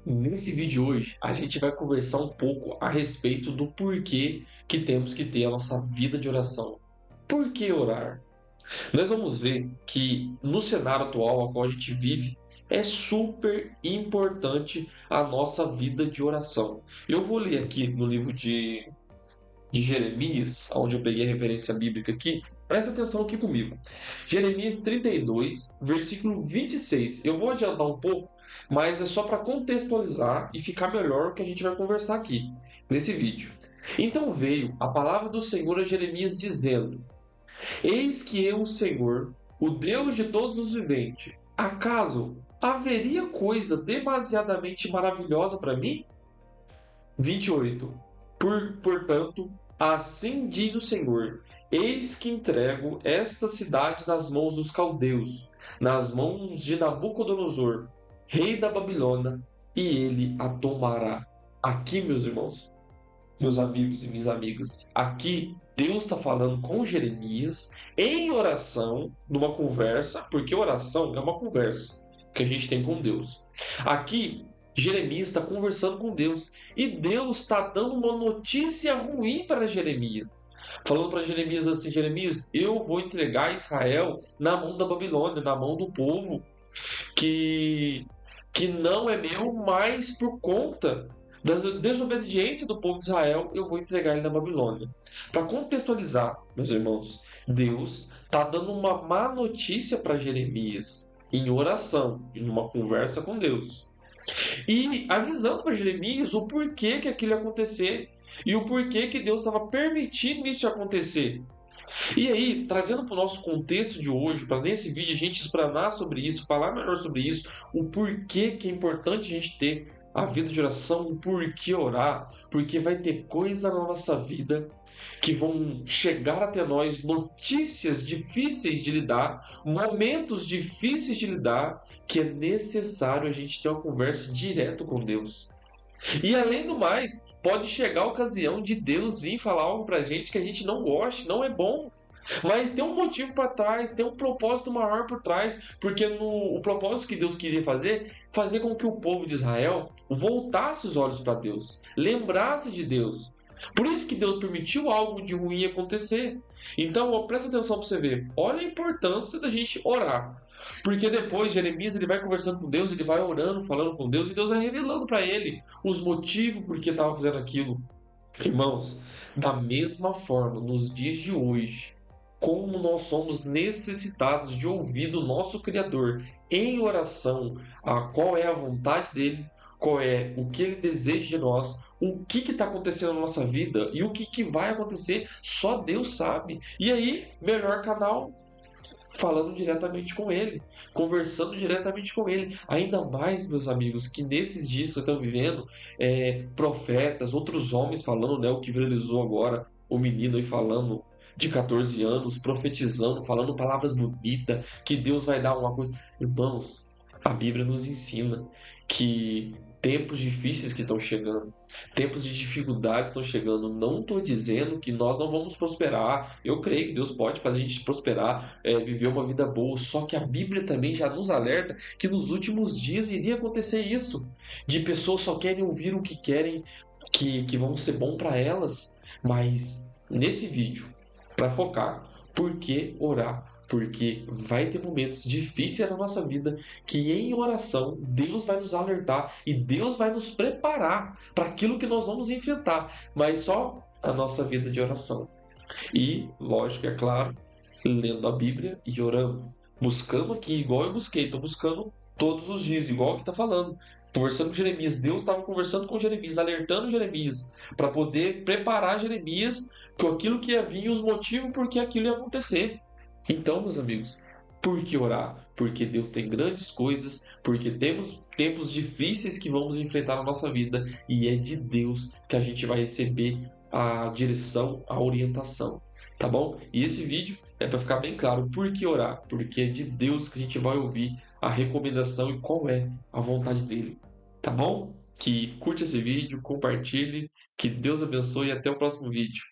Nesse vídeo hoje, a gente vai conversar um pouco a respeito do porquê que temos que ter a nossa vida de oração. Por que orar? Nós vamos ver que no cenário atual ao qual a gente vive, é super importante a nossa vida de oração. Eu vou ler aqui no livro de Jeremias, onde eu peguei a referência bíblica aqui. Presta atenção aqui comigo. Jeremias 32, versículo 26. Eu vou adiantar um pouco, mas é só para contextualizar e ficar melhor o que a gente vai conversar aqui nesse vídeo. Então veio a palavra do Senhor a Jeremias dizendo: Eis que eu, o Senhor, o Deus de todos os viventes, acaso haveria coisa demasiadamente maravilhosa para mim? 28. Portanto, assim diz o Senhor: Eis que entrego esta cidade nas mãos dos caldeus, nas mãos de Nabucodonosor, rei da Babilônia, e ele a tomará. Aqui, meus irmãos, meus amigos e minhas amigas, aqui Deus está falando com Jeremias em oração, numa conversa, porque oração é uma conversa que a gente tem com Deus. Aqui, Jeremias está conversando com Deus e Deus está dando uma notícia ruim para Jeremias. Falando para Jeremias assim: Jeremias, eu vou entregar Israel na mão da Babilônia, na mão do povo que, que não é meu, mas por conta da desobediência do povo de Israel, eu vou entregar ele na Babilônia. Para contextualizar, meus irmãos, Deus está dando uma má notícia para Jeremias em oração, em uma conversa com Deus. E avisando para Jeremias o porquê que aquilo ia acontecer e o porquê que Deus estava permitindo isso acontecer. E aí, trazendo para o nosso contexto de hoje, para nesse vídeo a gente explanar sobre isso, falar melhor sobre isso, o porquê que é importante a gente ter a vida de oração, o porquê orar, porque vai ter coisa na nossa vida que vão chegar até nós, notícias difíceis de lidar, momentos difíceis de lidar, que é necessário a gente ter uma conversa direto com Deus. E além do mais, pode chegar a ocasião de Deus vir falar algo pra gente que a gente não goste, não é bom. Mas tem um motivo para trás, tem um propósito maior por trás, porque o propósito que Deus queria fazer com que o povo de Israel voltasse os olhos para Deus, lembrasse de Deus. Por isso que Deus permitiu algo de ruim acontecer. Então, ó, presta atenção para você ver. Olha a importância da gente orar. Porque depois Jeremias ele vai conversando com Deus, ele vai orando, falando com Deus, e Deus vai revelando para ele os motivos por que estava fazendo aquilo. Irmãos, da mesma forma, nos dias de hoje, como nós somos necessitados de ouvir do nosso Criador em oração, a qual é a vontade dele, qual é o que ele deseja de nós, o que está acontecendo na nossa vida e o que vai acontecer, só Deus sabe. E aí, melhor canal, falando diretamente com ele, conversando diretamente com ele. Ainda mais, meus amigos, que nesses dias que estão vivendo, profetas, outros homens falando, né, o que viralizou agora, o menino aí falando de 14 anos, profetizando, falando palavras bonitas, que Deus vai dar uma coisa. Irmãos, a Bíblia nos ensina que tempos difíceis que estão chegando, tempos de dificuldades estão chegando. Não estou dizendo que nós não vamos prosperar. Eu creio que Deus pode fazer a gente prosperar, viver uma vida boa. Só que a Bíblia também já nos alerta que nos últimos dias iria acontecer isso, de pessoas só querem ouvir o que querem, que vão ser bom para elas. Mas nesse vídeo, para focar, por que orar? Porque vai ter momentos difíceis na nossa vida que em oração Deus vai nos alertar e Deus vai nos preparar para aquilo que nós vamos enfrentar, mas só a nossa vida de oração. E, lógico, é claro, lendo a Bíblia e orando. Buscando aqui, igual eu busquei, estou buscando todos os dias, igual que está falando. Conversando com Jeremias, Deus estava conversando com Jeremias, alertando Jeremias, para poder preparar Jeremias com aquilo que ia vir e os motivos por que aquilo ia acontecer. Então, meus amigos, por que orar? Porque Deus tem grandes coisas, porque temos tempos difíceis que vamos enfrentar na nossa vida e é de Deus que a gente vai receber a direção, a orientação, tá bom? E esse vídeo é para ficar bem claro por que orar, porque é de Deus que a gente vai ouvir a recomendação e qual é a vontade dele, tá bom? Que curte esse vídeo, compartilhe, que Deus abençoe e até o próximo vídeo.